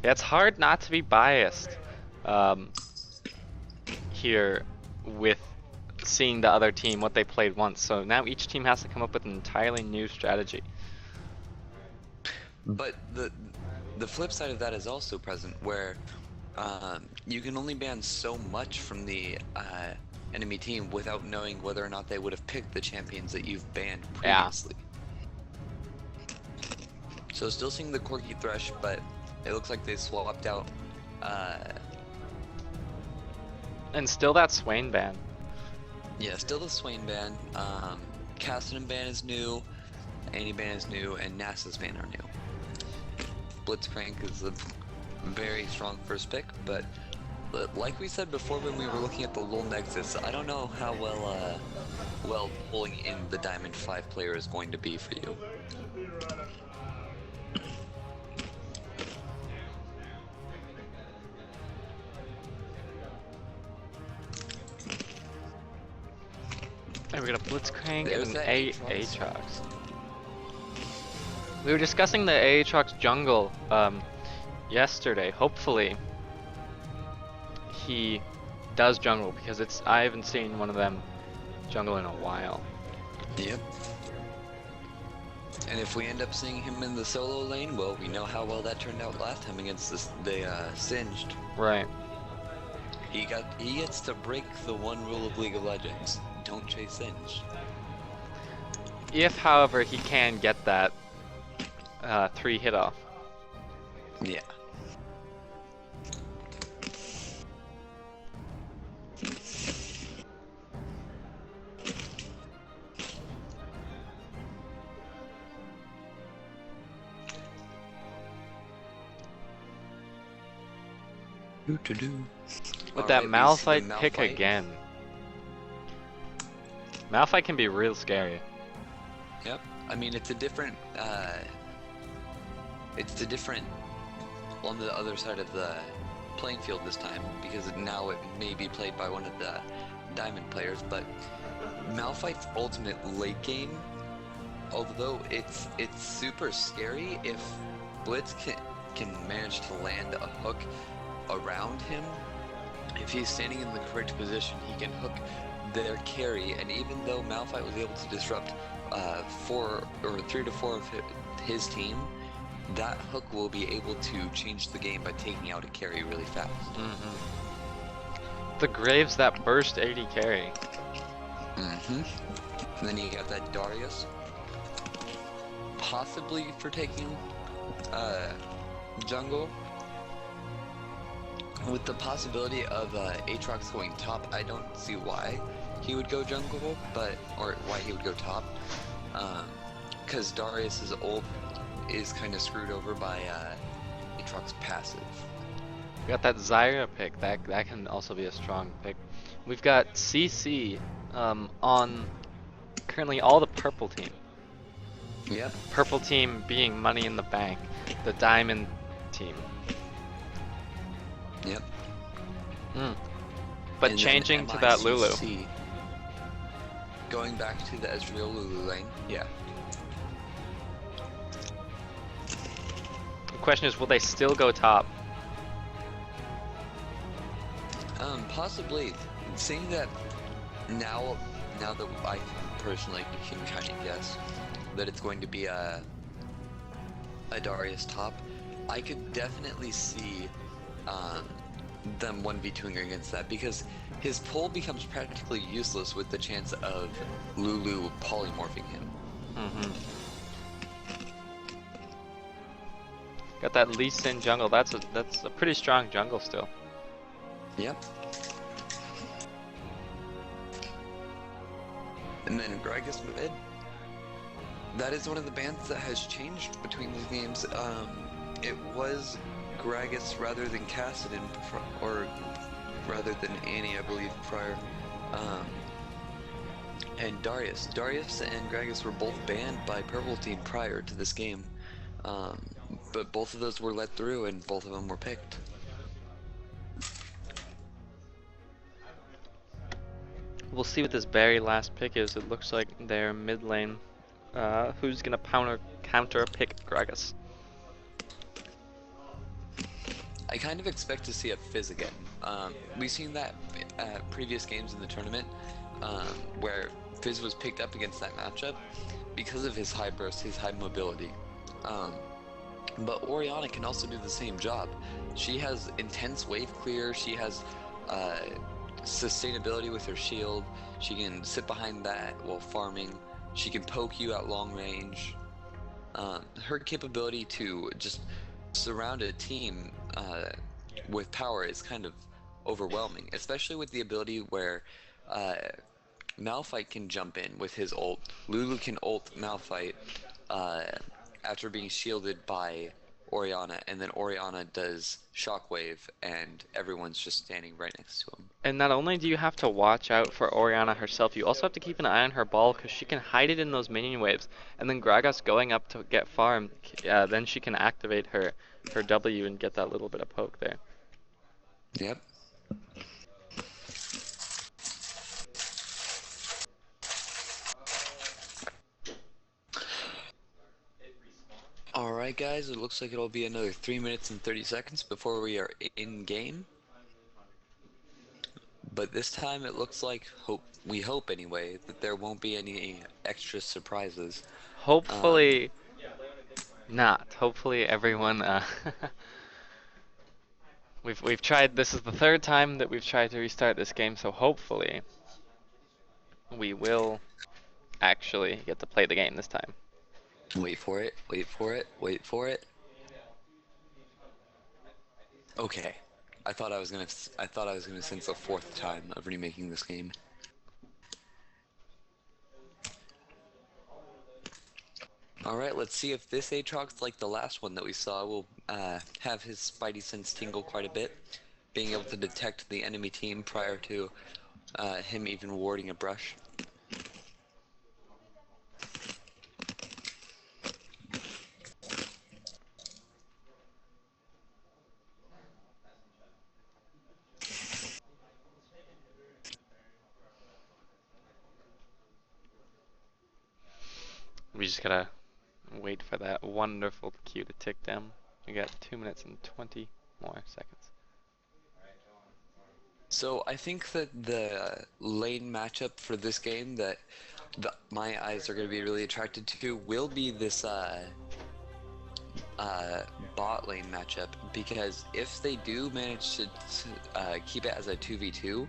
Yeah, it's hard not to be biased um, here with seeing the other team, what they played once. So now each team has to come up with an entirely new strategy. But the flip side of that is also present, where you can only ban so much from the enemy team without knowing whether or not they would have picked the champions that you've banned Yeah. previously. So still seeing the Corky Thresh, but it looks like they swapped out. And still that Swain ban. Yeah, still the Swain ban. Cassidy ban is new, Annie ban is new, and NASA's ban are new. Blitzcrank is a very strong first pick, but like we said before when we were looking at the Lul Nexus, I don't know how well pulling in the Diamond 5 player is going to be for you. And we got a Blitzcrank There's and an that Aatrox. We were discussing the Aatrox jungle yesterday. Hopefully he does jungle, because I haven't seen one of them jungle in a while. Yep. And if we end up seeing him in the solo lane, well, we know how well that turned out last time against the Singed. Right. He gets to break the one rule of League of Legends: don't chase Singed. If, however, he can get that 3 hit off. Yeah. With that Malphite pick again. Malphite can be real scary. Yep. I mean, it's a different on the other side of the playing field this time, because now it may be played by one of the Diamond players, but Malphite's ultimate late game, although it's super scary, if Blitz can manage to land a hook around him, if he's standing in the correct position, he can hook their carry, and even though Malphite was able to disrupt 3 to 4 of his team, that hook will be able to change the game by taking out a carry really fast. The Graves that burst 80 carry. And then you got that Darius, possibly for taking jungle. With the possibility of Aatrox going top, I don't see why he would go jungle, or why he would go top, because Darius's ult is kind of screwed over by Aatrox passive. We got that Zyra pick, that can also be a strong pick. We've got CC on currently all the purple team. Yep. Purple team being Money in the Bank, the Diamond team. Yep. But and changing to that Lulu. Going back to the Ezreal Lulu lane, yeah. The question is, will they still go top? Possibly. Seeing that now that I personally can kind of guess that it's going to be a Darius top, I could definitely see them 1v2ing against that, because his pull becomes practically useless with the chance of Lulu polymorphing him. Got that Lee Sin jungle. That's a pretty strong jungle still. Yep. And then Gragas mid. That is one of the bans that has changed between these games. It was Gragas rather than Cassidy, or rather than Annie, I believe, prior. And Darius. Darius and Gragas were both banned by Purple Team prior to this game. But both of those were let through, and both of them were picked. We'll see what this very last pick is. It looks like their mid lane. Who's gonna counter pick Gragas? I kind of expect to see a Fizz again. We've seen that at previous games in the tournament, where Fizz was picked up against that matchup because of his high burst, his high mobility. But Orianna can also do the same job. She has intense wave clear, she has sustainability with her shield, she can sit behind that while farming, she can poke you at long range. Her capability to just surround a team with power is kind of overwhelming, especially with the ability where Malphite can jump in with his ult. Lulu can ult Malphite after being shielded by Orianna, and then Orianna does Shockwave, and everyone's just standing right next to him. And not only do you have to watch out for Orianna herself, you also have to keep an eye on her ball because she can hide it in those minion waves. And then Gragas going up to get farm, then she can activate her W and get that little bit of poke there. Yep. Alright guys, it looks like it'll be another 3 minutes and 30 seconds before we are in game. But this time it looks like, we hope anyway, that there won't be any extra surprises. Hopefully not. Hopefully everyone we've tried, this is the third time that we've tried to restart this game, so hopefully we will actually get to play the game this time. Wait for it, wait for it, wait for it. Okay. I thought I was gonna sense a fourth time of remaking this game. Alright, let's see if this Aatrox, like the last one that we saw, will have his spidey sense tingle quite a bit, being able to detect the enemy team prior to him even warding a brush. We just gotta wait for that wonderful cue to tick down. We got 2 minutes and 20 more seconds. So I think that the lane matchup for this game that my eyes are going to be really attracted to will be this bot lane matchup, because if they do manage to keep it as a 2v2,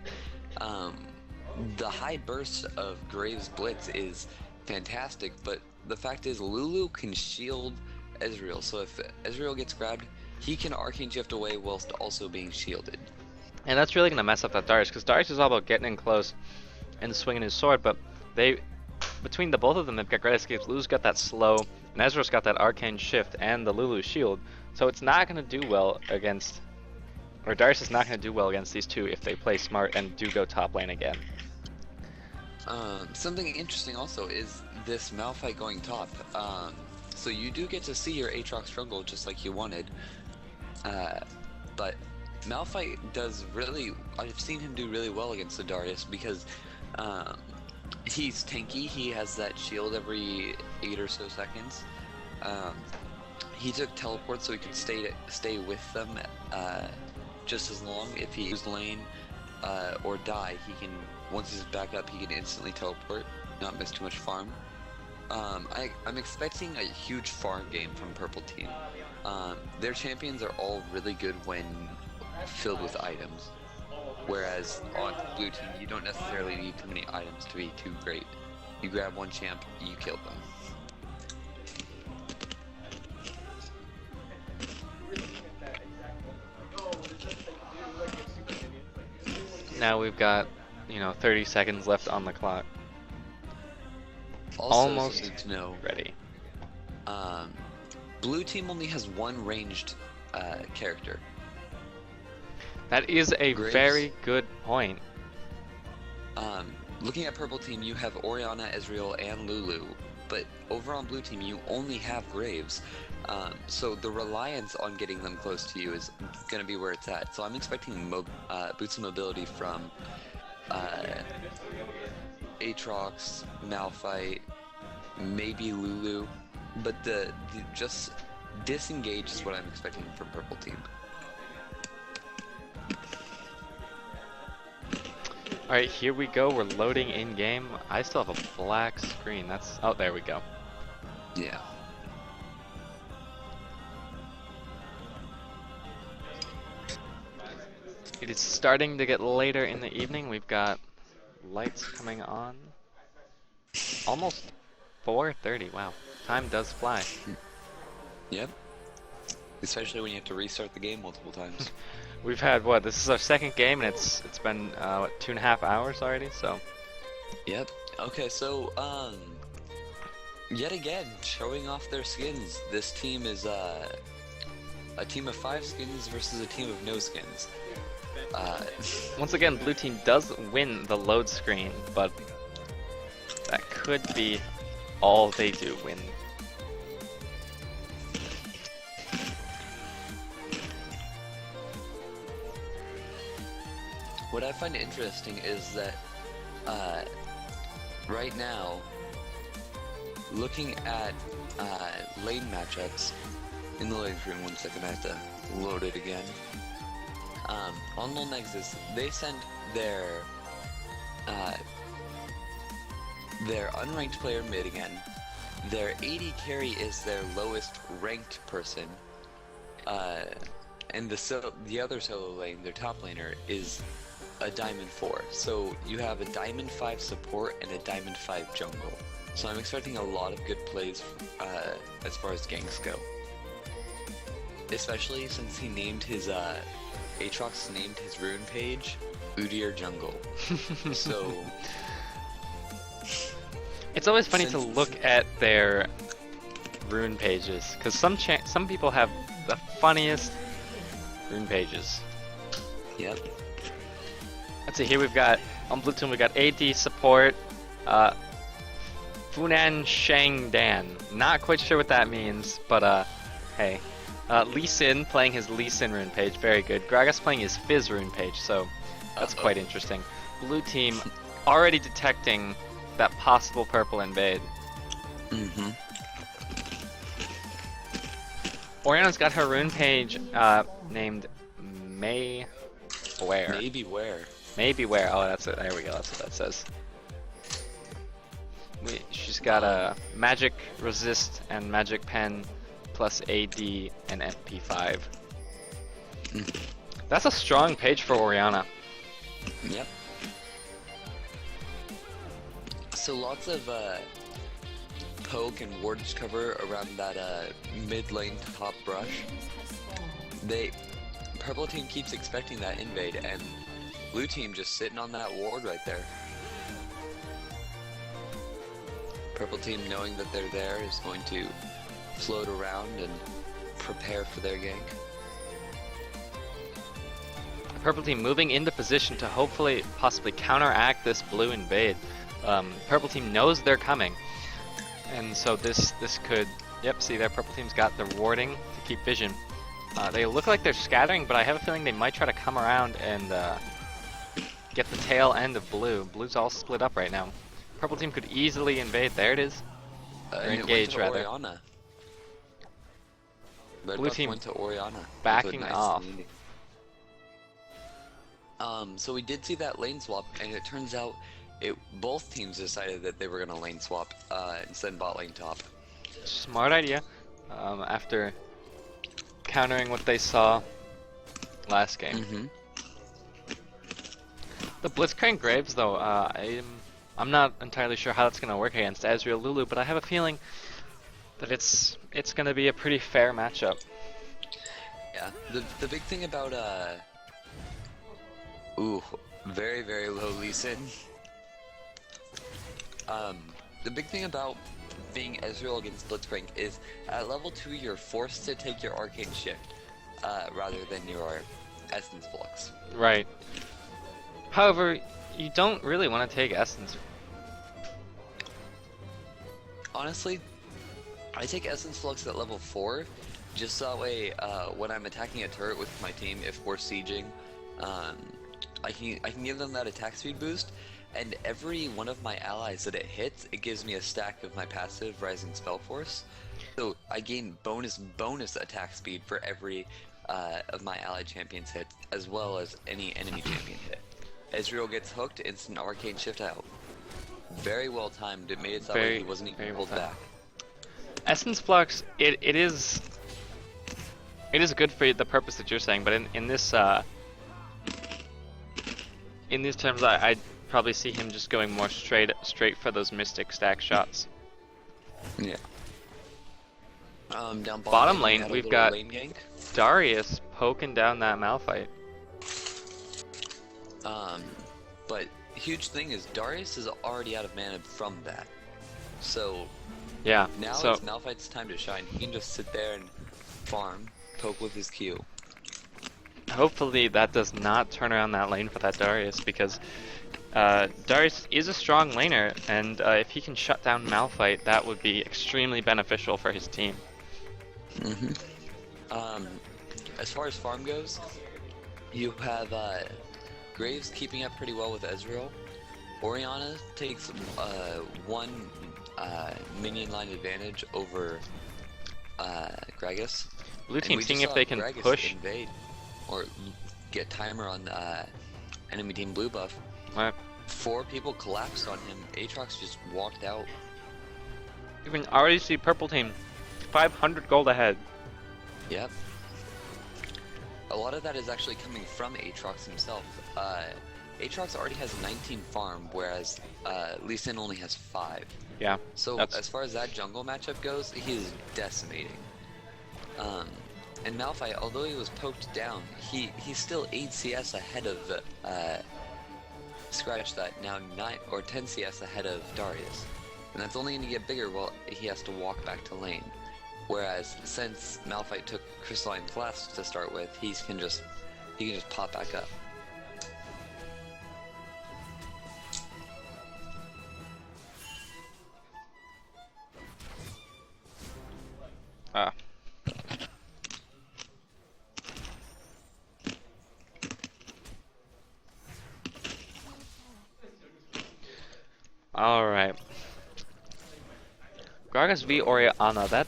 the high burst of Graves Blitz is fantastic, but the fact is Lulu can shield Ezreal, so if Ezreal gets grabbed, he can Arcane Shift away whilst also being shielded. And that's really going to mess up that Darius, because Darius is all about getting in close and swinging his sword, but between the both of them, they've got great escapes. Lulu's got that slow, and Ezreal's got that Arcane Shift and the Lulu shield, so it's not going to do well against, or Darius is not going to do well against these two if they play smart and do go top lane again. Something interesting also is this Malphite going top. So you do get to see your Aatrox struggle just like you wanted, but Malphite does really, I've seen him do really well against the Darius because he's tanky, he has that shield every 8 or so seconds. He took teleport so he could stay with them just as long. If he loses lane or die, he can, once he's back up, he can instantly teleport, not miss too much farm. I'm expecting a huge farm game from Purple Team. Their champions are all really good when filled with items, whereas on Blue Team you don't necessarily need too many items to be too great. You grab one champ, you kill them. Now we've got, 30 seconds left on the clock. Also, Almost something to know, ready. Blue Team only has one ranged character. That is a Graves. very good point. Looking at Purple Team, you have Orianna, Ezreal, and Lulu, but over on Blue Team, you only have Graves. So the reliance on getting them close to you is going to be where it's at. So I'm expecting boots of mobility from Aatrox, Malphite, maybe Lulu, but the just disengage is what I'm expecting from Purple Team. Alright, here we go. We're loading in game. I still have a black screen. That's. Oh, there we go. Yeah. It is starting to get later in the evening. We've got lights coming on. Almost 4:30. Wow. Time does fly. Yep. Especially when you have to restart the game multiple times. We've had what? This is our second game, and it's been what, 2.5 hours already. So. Yep. Okay, so yet again showing off their skins. This team is a team of 5 skins versus a team of no skins. Once again, blue team does win the load screen, but that could be all they do win. What I find interesting is that right now, looking at lane matchups in the lane screen, 1 second, I have to load it again. On Null Nexus, they sent their unranked player mid again. Their AD carry is their lowest ranked person, and the other solo lane, their top laner, is a Diamond 4. So you have a Diamond 5 support and a Diamond 5 jungle. So I'm expecting a lot of good plays as far as ganks go. Especially since he named his Aatrox named his rune page Udyr Jungle. So it's always funny to look at their rune pages, because some people have the funniest rune pages. Yep. Let's see, here we've got, on blue team, we've got AD support, Funan Shang Dan. Not quite sure what that means, but hey. Lee Sin playing his Lee Sin rune page, very good. Gragas playing his Fizz rune page, so that's quite interesting. Blue team already detecting that possible purple invade. Mm-hmm. Oriana's got her rune page named May Where. Maybe where. Maybe Where. Oh, that's it. There we go. That's what that says. She's got a magic resist and magic pen plus AD and MP5. That's a strong page for Oriana. Yep. So lots of poke and wardage cover around that mid lane top brush. Purple team keeps expecting that invade, and blue team just sitting on that ward right there. Purple team, knowing that they're there, is going to float around and prepare for their gank. Purple team moving into position to hopefully possibly counteract this blue invade. Purple team knows they're coming, and so this could, yep, see there, purple team's got the warding to keep vision. They look like they're scattering, but I have a feeling they might try to come around and get the tail end of blue. Blue's all split up right now. Purple team could easily invade. There it is. Or engage, rather. Oriana. Blue team went to Oriana. backing Nice off. So we did see that lane swap, and it turns out both teams decided that they were gonna lane swap and send bot lane top. Smart idea. After countering what they saw last game. Mm-hmm. The Blitzcrank Graves, though, I'm not entirely sure how that's going to work against Ezreal Lulu, but I have a feeling that it's going to be a pretty fair matchup. Yeah. The big thing about very, very low Lee Sin. The big thing about being Ezreal against Blitzcrank is at level 2 you're forced to take your Arcane Shift rather than your Essence Flux. Right. However, you don't really want to take Essence. Honestly, I take Essence Flux at level 4, just so that way when I'm attacking a turret with my team, if we're sieging, I can give them that attack speed boost, and every one of my allies that it hits, it gives me a stack of my passive Rising Spell Force. So I gain bonus attack speed for every of my allied champions hit, as well as any enemy champion hit. Ezreal gets hooked, instant arcane shift out. Very well timed. It made it so that Very, way he wasn't even very well pulled timed. back. Essence Flux, it is good for the purpose that you're saying, but in this in these terms, I'd probably see him just going more straight for those Mystic stack shots. Yeah. Down Bottom we lane, had a we've little got lane gank. Darius poking down that Malphite. But huge thing is Darius is already out of mana from that. So Yeah. now So it's Malphite's time to shine. He can just sit there and farm, poke with his Q. hopefully that does not turn around that lane for that Darius, because Darius is a strong laner, and if he can shut down Malphite, that would be extremely beneficial for his team. As far as farm goes, you have Graves keeping up pretty well with Ezreal. Orianna takes one minion line advantage over Gragas. Blue And team we seeing just if they saw can Gragas push. invade or get timer on enemy team blue buff. Right. 4 people collapsed on him. Aatrox just walked out. You can already see purple team 500 gold ahead. Yep. A lot of that is actually coming from Aatrox himself. Aatrox already has 19 farm, whereas Lee Sin only has 5. Yeah. So as far as that jungle matchup goes, he is decimating. And Malphite, although he was poked down, he's still 8 CS ahead of scratch that, now 9 or 10 CS ahead of Darius. And that's only going to get bigger while he has to walk back to lane. Whereas since Malphite took Crystalline Flask to start with, he can just pop back up. Ah. All right. Gragas v Orianna.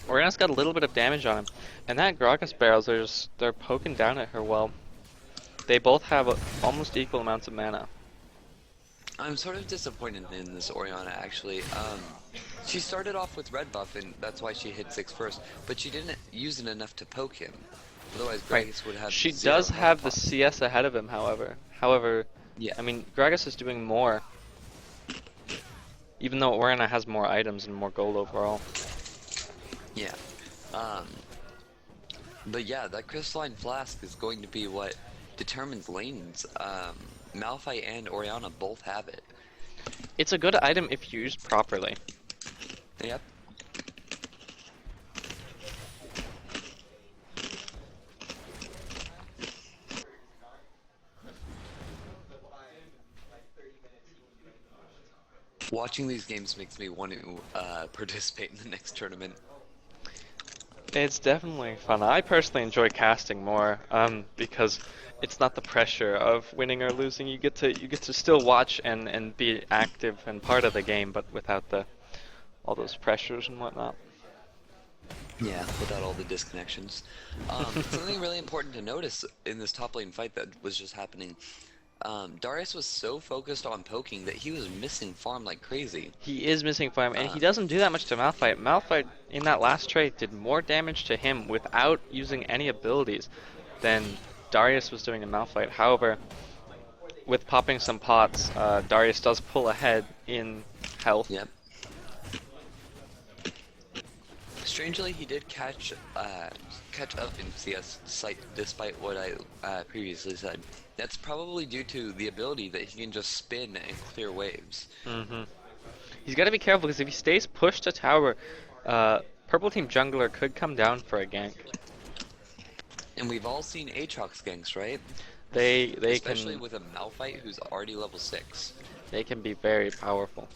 Orianna's got a little bit of damage on him, and that Gragas barrels they're poking down at her. Well, they both have almost equal amounts of mana. I'm sort of disappointed in this Orianna actually. She started off with red buff and that's why she hit 6 first, but she didn't use it enough to poke him. Otherwise Gragas would have She 0 does health have the pop. CS ahead of him, however, Yeah. I mean, Gragas is doing more, even though Orianna has more items and more gold overall. Yeah. But yeah, that Crystalline Flask is going to be what determines lanes. Malphite and Orianna both have it. It's a good item if used properly. Yep. Watching these games makes me want to participate in the next tournament. It's definitely fun. I personally enjoy casting more, because it's not the pressure of winning or losing. You get to still watch and be active and part of the game, but without all those pressures and whatnot. Yeah, without all the disconnections. Something really important to notice in this top lane fight that was just happening. Darius was so focused on poking that he was missing farm like crazy. He is missing farm, and he doesn't do that much to Malphite. Malphite, in that last trade, did more damage to him without using any abilities than Darius was doing to Malphite. However, with popping some pots, Darius does pull ahead in health. Yep. Strangely, he did catch up in CS despite what I previously said. That's probably due to the ability that he can just spin and clear waves. He's got to be careful, because if he stays pushed to tower, purple team jungler could come down for a gank. And we've all seen Aatrox ganks, right? They Especially can with a Malphite who's already level 6. they can be very powerful.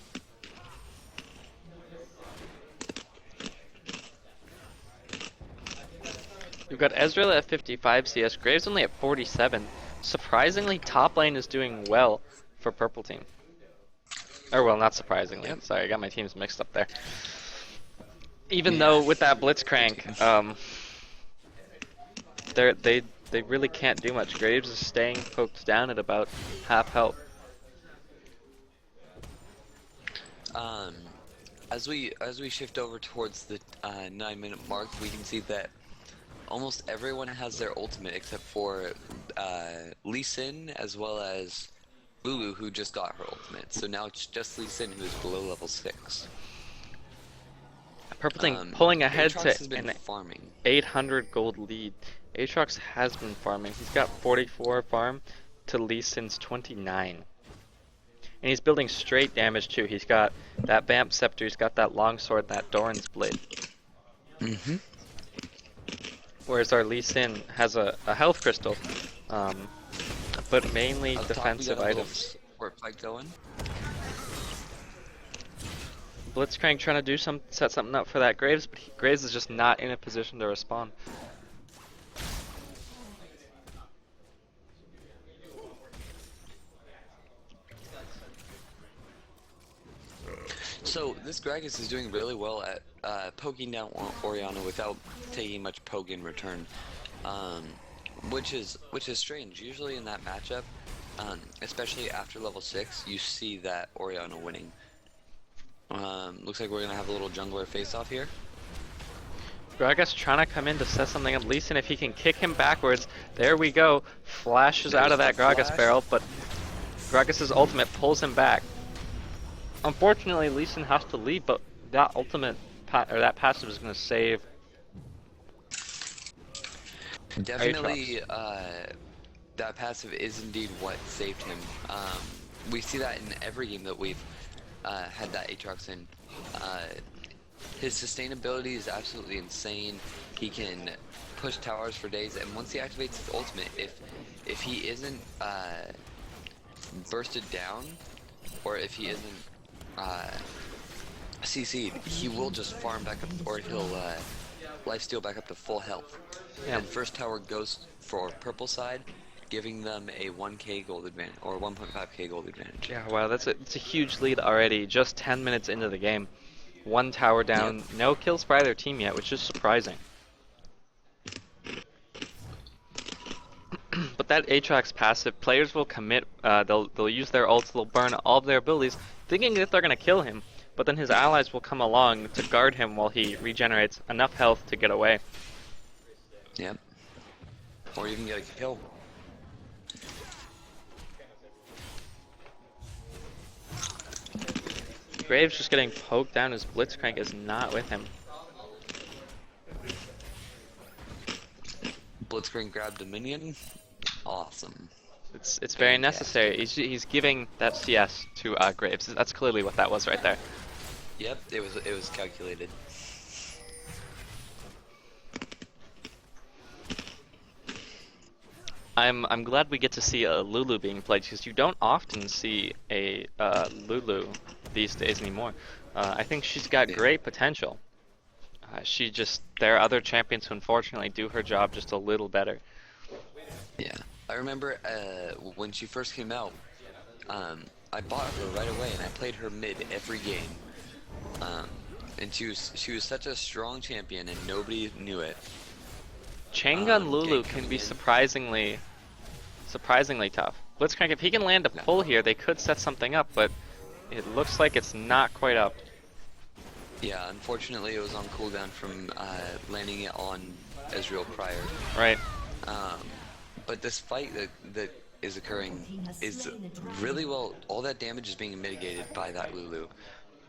We've got Ezreal at 55 CS, Graves only at 47. Surprisingly, top lane is doing well for purple team. Or well, not surprisingly. Yep. Sorry, I got my teams mixed up there. Even though with that Blitzcrank, they really can't do much. Graves is staying poked down at about half health. Um, as we shift over towards the 9-minute mark, we can see that almost everyone has their ultimate except for Lee Sin as well as Lulu, who just got her ultimate. So now it's just Lee Sin, who is below level 6. Purple Team pulling ahead Aatrox to has been an farming. 800 gold lead. Aatrox has been farming. He's got 44 farm to Lee Sin's 29. And he's building straight damage too. He's got that Vamp Scepter, he's got that Longsword, that Doran's Blade. Whereas our Lee Sin has a health crystal, but mainly defensive items. Support fight going. Blitzcrank trying to set something up for that Graves, but Graves is just not in a position to respond. So this Gragas is doing really well at poking down Orianna without taking much poke in return, which is strange. Usually in that matchup, especially after level 6, you see that Orianna winning. Looks like we're gonna have a little jungler face-off here. Gragas trying to come in to set something up. Lee Sin, if he can kick him backwards, there we go. Flashes out of that Gragas barrel, but Gragas' ultimate pulls him back. Unfortunately, Lee Sin has to leave, but that ultimate that passive is going to save. Definitely, that passive is indeed what saved him. We see that in every game that we've had that Aatrox in. His sustainability is absolutely insane. He can push towers for days, and once he activates his ultimate, if he isn't bursted down, or if he isn't CC'd, he will just farm back up, or he'll lifesteal back up to full health. Yeah. And first tower goes for purple side, giving them a 1k gold advantage, or 1.5k gold advantage. Yeah, wow, it's a huge lead already, just 10 minutes into the game. One tower down, no kills for either team yet, which is surprising. But that Aatrox passive, players will commit, they'll use their ults, they'll burn all of their abilities, thinking that they're going to kill him, but then his allies will come along to guard him while he regenerates enough health to get away. Yep. Or even get a kill. Graves just getting poked down as Blitzcrank is not with him. Blitzcrank grabbed a minion. Awesome. It's very necessary. He's giving that CS to Graves. That's clearly what that was right there. Yep, it was calculated. I'm glad we get to see a Lulu being played, because you don't often see a Lulu these days anymore. I think she's got great potential. There are other champions who unfortunately do her job just a little better. Yeah, I remember when she first came out, I bought her right away and I played her mid every game. And she was such a strong champion and nobody knew it. Chang'un Lulu can be surprisingly tough. Blitzcrank, if he can land a pull here, they could set something up, but it looks like it's not quite up. Yeah, unfortunately it was on cooldown from landing it on Ezreal prior. Right. But this fight that is occurring is really well, all that damage is being mitigated by that Lulu.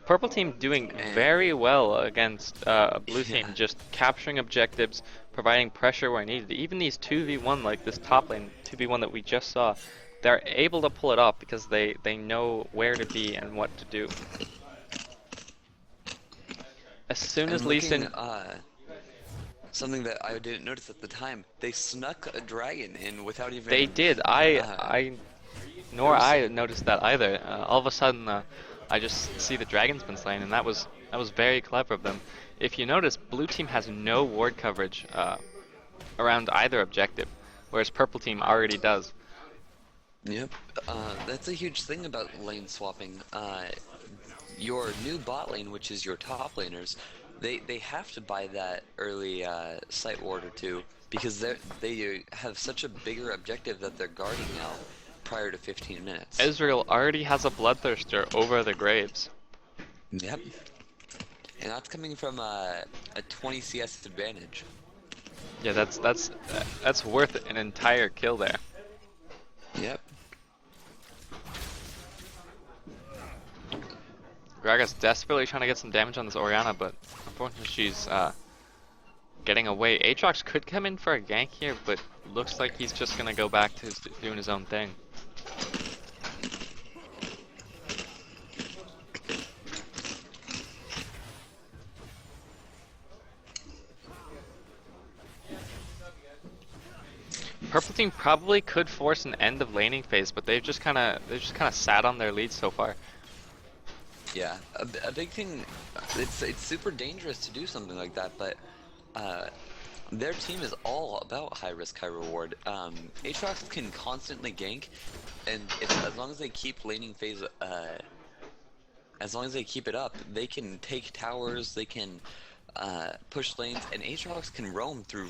Purple team doing very well against blue team, just capturing objectives, providing pressure where needed. Even these 2v1, like this top lane 2v1 that we just saw, they're able to pull it off because they know where to be and what to do. As soon as Lee Sin... something that I didn't notice at the time, they snuck a dragon in without even... They did. I noticed that either. All of a sudden, I just see the dragon's been slain, and that was very clever of them. If you notice, blue team has no ward coverage around either objective, whereas purple team already does. Yep. That's a huge thing about lane swapping. Your new bot lane, which is your top laners, they have to buy that early site ward or two because they have such a bigger objective that they're guarding now prior to 15 minutes. Ezreal already has a Bloodthirster over the Graves. Yep. And that's coming from a 20 CS advantage. Yeah, that's worth an entire kill there. Yep. Gragas desperately trying to get some damage on this Orianna, but unfortunately she's getting away. Aatrox could come in for a gank here, but looks like he's just gonna go back to doing his own thing. Purple team probably could force an end of laning phase, but they've just kind of sat on their lead so far. Yeah, a big thing. It's super dangerous to do something like that, but their team is all about high risk, high reward. Aatrox can constantly gank, and as long as they keep laning phase, as long as they keep it up, they can take towers, they can push lanes, and Aatrox can roam through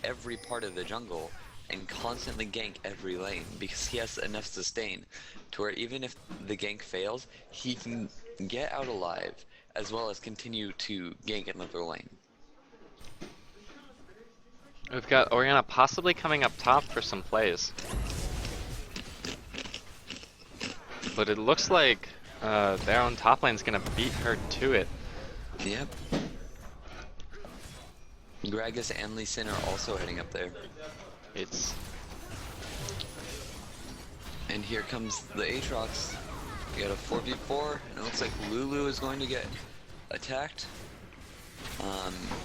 every part of the jungle and constantly gank every lane because he has enough sustain to where even if the gank fails, he can get out alive as well as continue to gank another lane. We've got Orianna possibly coming up top for some plays. But it looks like their own top lane's gonna beat her to it. Yep. Gragas and Lee Sin are also heading up there. And here comes the Aatrox. We got a 4v4, and it looks like Lulu is going to get attacked.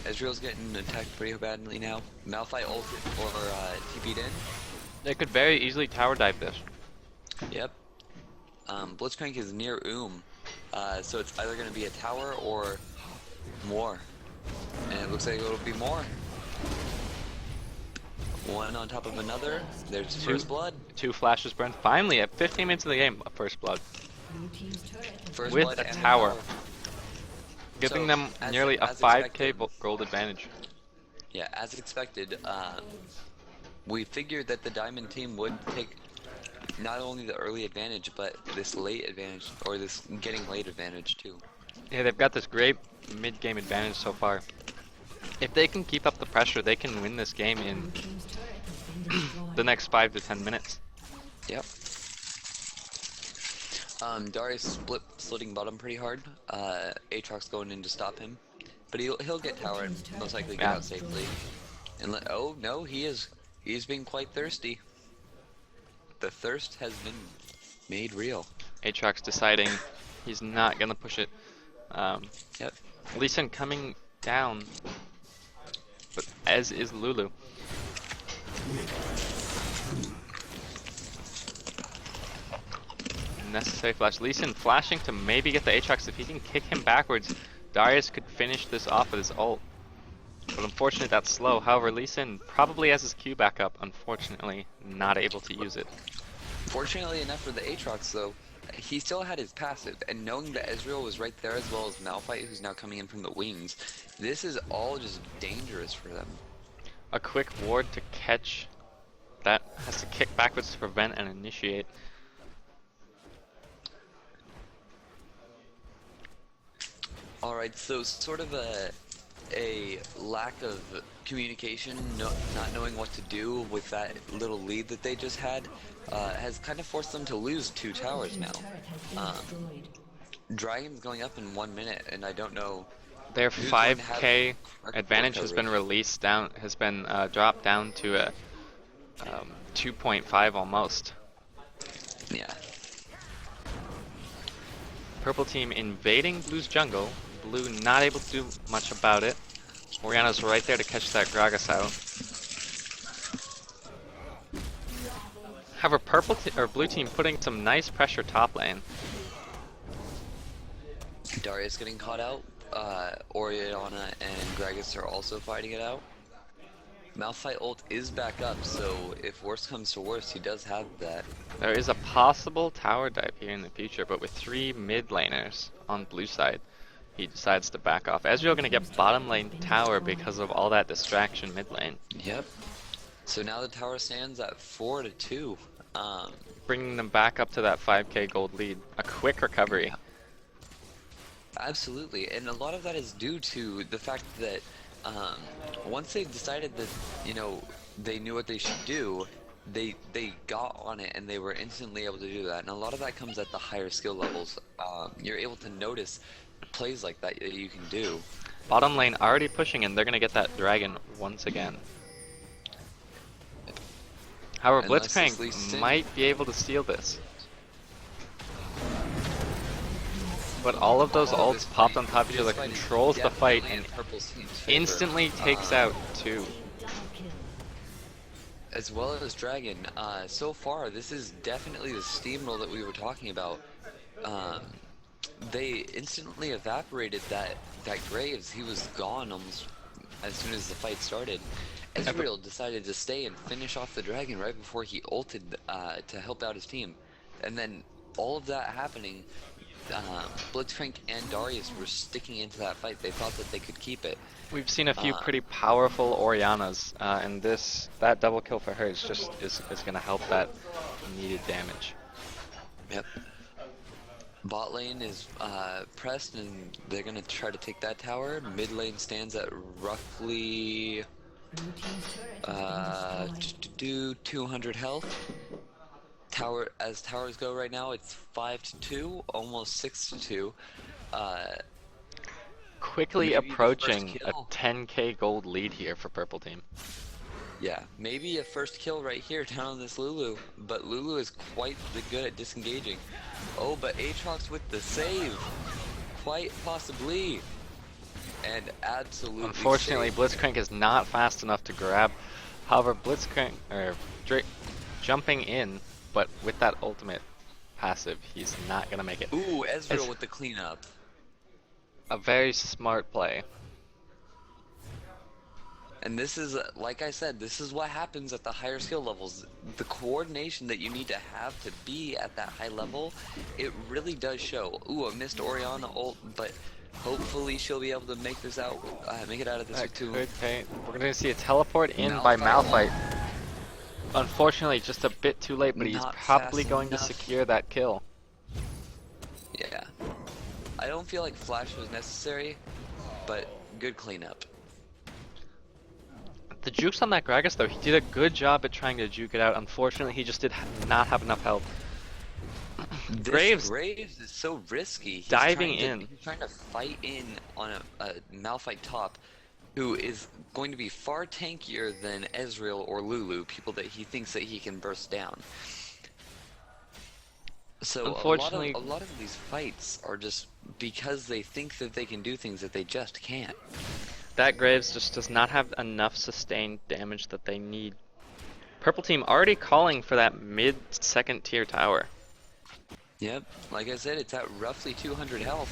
Ezreal's getting attacked pretty badly now. Malphite ulted or TP'd in. They could very easily tower dive this. Yep. Blitzcrank is near so it's either going to be a tower or more. And it looks like it'll be more. One on top of another. There's first blood. 2 flashes burned. Finally, at 15 minutes of the game, a first blood. First With blood a and tower. Giving So, them nearly a as 5k expected. gold advantage. Yeah, as expected, we figured that the Diamond team would take not only the early advantage, but this late advantage, or this getting late advantage too. Yeah, they've got this great mid-game advantage so far. If they can keep up the pressure, they can win this game in the next 5 to 10 minutes. Yep. Darius slitting bottom pretty hard. Aatrox going in to stop him, but he'll get tower and most likely get out safely. And oh no, he's being quite thirsty. The thirst has been made real. Aatrox deciding he's not gonna push it. Yep. Lee Sin coming down, but as is Lulu. Necessary flash. Lee Sin flashing to maybe get the Aatrox. If he can kick him backwards, Darius could finish this off with his ult. But unfortunately that's slow. However, Lee Sin probably has his Q back up. Unfortunately, not able to use it. Fortunately enough for the Aatrox though, he still had his passive, and knowing that Ezreal was right there as well as Malphite, who's now coming in from the wings, this is all just dangerous for them. A quick ward to catch. That has to kick backwards to prevent and initiate. Alright, so sort of a lack of communication, not knowing what to do with that little lead that they just had, has kind of forced them to lose 2 towers now. Dragon's going up in 1 minute, and I don't know. Their who's going to 5k have advantage has been released down, dropped down to a 2.5 almost. Yeah. Purple team invading Blue's jungle. Blue not able to do much about it. Orianna's right there to catch that Gragas out. However, Blue team putting some nice pressure top lane. Darius getting caught out. Orianna and Gragas are also fighting it out. Malphite ult is back up, so if worse comes to worse, he does have that. There is a possible tower dive here in the future, but with 3 mid laners on blue side, he decides to back off. Ezreal gonna get bottom lane tower because of all that distraction mid lane. Yep. So now the tower stands at 4-2. Bringing them back up to that 5k gold lead. A quick recovery. Yeah, absolutely, and a lot of that is due to the fact that once they decided that, you know, they knew what they should do, they got on it and they were instantly able to do that. And a lot of that comes at the higher skill levels. You're able to notice plays like that that you can do. Bottom lane already pushing and they're gonna get that dragon once again. However, Unless it's Blitzcrank Lee Sin. might be able to steal this. But all of those Oh, this ults popped fight- on top of each other, this fight is controls the fight, definitely and in Purple's team's favor. instantly takes out 2. As well as Dragon. So far, this is definitely the steamroll that we were talking about. They instantly evaporated that Graves. He was gone almost as soon as the fight started. Ezreal decided to stay and finish off the Dragon right before he ulted to help out his team. And then all of that happening, Blitzcrank and Darius were sticking into that fight. They thought that they could keep it. We've seen a few pretty powerful Orianas, and that double kill for her is gonna help that needed damage. Yep. Bot lane is pressed, and they're gonna try to take that tower. Mid lane stands at roughly 200 health. As towers go right now, it's 5-2, almost 6-2. Quickly Maybe the approaching first a kill. 10k gold lead here for Purple Team. Yeah, maybe a first kill right here down on this Lulu, but Lulu is quite good at disengaging. Oh, but Aatrox with the save, quite possibly, and absolutely. Unfortunately, saved. Blitzcrank is not fast enough to grab. However, Blitzcrank jumping in, but with that ultimate passive, he's not gonna make it. Ooh, It's Ezreal with the cleanup. a very smart play. And this is, like I said, this is what happens at the higher skill levels. The coordination that you need to have to be at that high level, it really does show. Ooh, a missed Orianna ult, but hopefully she'll be able to make this out, make it out of this That with 2. could pay. We're gonna see a teleport in by Malphite. Unfortunately, just a bit too late, but he's Not probably fast going to enough. secure that kill. Yeah. I don't feel like Flash was necessary, but good cleanup. The jukes on that Gragas though, he did a good job at trying to juke it out. Unfortunately, he just did not have enough health. Graves is so risky. He's diving in. He's trying to fight in on a Malphite top, who is going to be far tankier than Ezreal or Lulu, people that he thinks that he can burst down. So Unfortunately, a lot of these fights are just because they think that they can do things that they just can't. that Graves just does not have enough sustained damage that they need. Purple team already calling for that mid second tier tower. Yep, like I said, it's at roughly 200 health.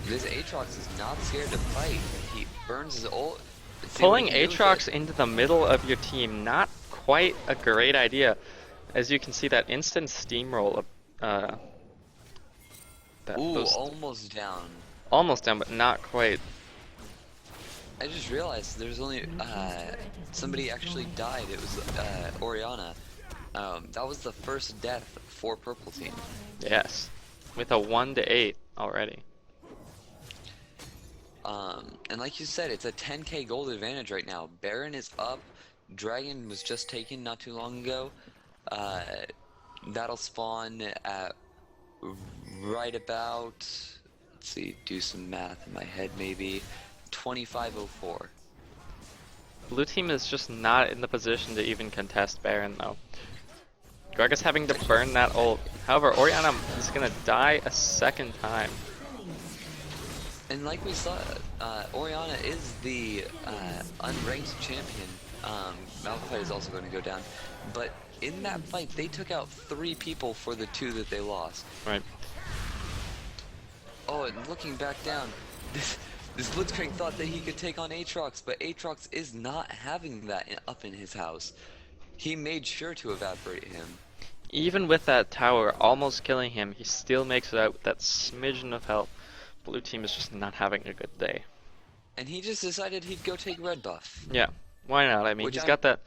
This Aatrox is not scared to fight. He burns his ult. Pulling Aatrox into the middle of your team, not quite a great idea. As you can see, that instant steamroll of Ooh, almost down. almost down, but not quite. I just realized there's only somebody actually died. It was Orianna. That was the first death for Purple Team. Yes, with a 1-8 already. And like you said, it's a 10k gold advantage right now. Baron is up. Dragon was just taken not too long ago. That'll spawn at right about, let's see, do some math in my head maybe, 2504. Blue team is just not in the position to even contest Baron though. Gragas having to burn that ult. However, Orianna is gonna die a second time. And like we saw, Orianna is the unranked champion. Malphite is also going to go down. But in that fight, they took out 3 people for the 2 that they lost. Right. Oh, and looking back down, this Blitzcrank thought that he could take on Aatrox, but Aatrox is not having that up in his house. He made sure to evaporate him. Even with that tower almost killing him, he still makes it out with that smidgen of health. Blue team is just not having a good day. And he just decided he'd go take red buff. Yeah, Why not? I mean, Which he's I'm got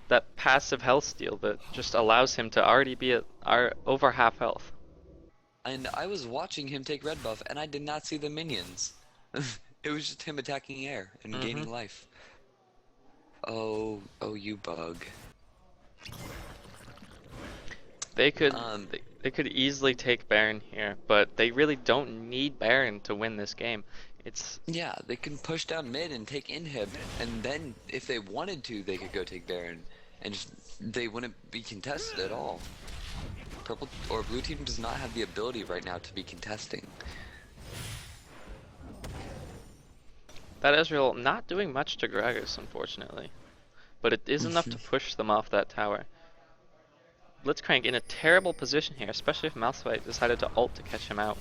that passive health steal that just allows him to already be at over half health. and I was watching him take red buff, and I did not see the minions. It was just him attacking air and Mm-hmm. gaining life. Oh, oh, you bug. They could Um, they could easily take Baron here, but they really don't need Baron to win this game. It's yeah, they can push down mid and take inhib, and then if they wanted to, they could go take Baron, and just, they wouldn't be contested at all. Purple or blue team does not have the ability right now to be contesting. that Ezreal not doing much to Gragas, unfortunately, but it is enough to push them off that tower. Blitzcrank in a terrible position here, especially if Malphite decided to ult to catch him out.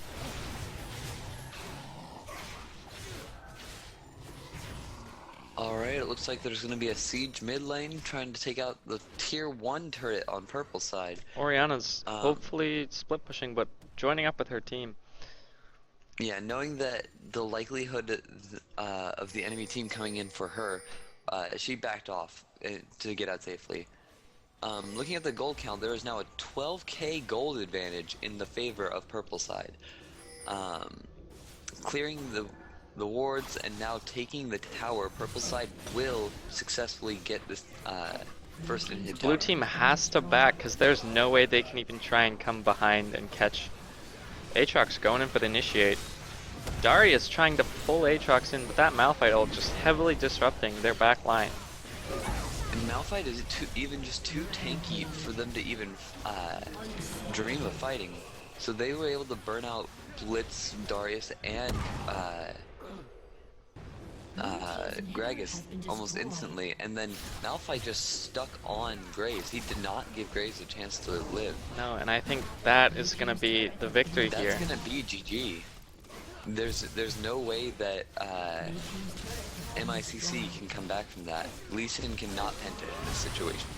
Alright, it looks like there's gonna be a siege mid lane trying to take out the tier 1 turret on purple side. Oriana's hopefully split pushing, but joining up with her team. Yeah, knowing that the likelihood of the enemy team coming in for her, she backed off to get out safely. Looking at the gold count, there is now a 12k gold advantage in the favor of purple side. Clearing the wards and now taking the tower, purple side will successfully get this first inhib tower. Blue team has to back because there's no way they can even try and come behind and catch. Aatrox going in for the initiate. Darius trying to pull Aatrox in, but that Malphite ult just heavily disrupting their back line. And Malphite is even just too tanky for them to even dream of fighting. So they were able to burn out Blitz, Darius, and Gragas almost instantly, and then Malphite just stuck on Graves. He did not give Graves a chance to live. No, and I think that is going to be the victory That's here. That's gonna be GG. There's no way that MICC can come back from that. Lee Sin cannot penta in this situation.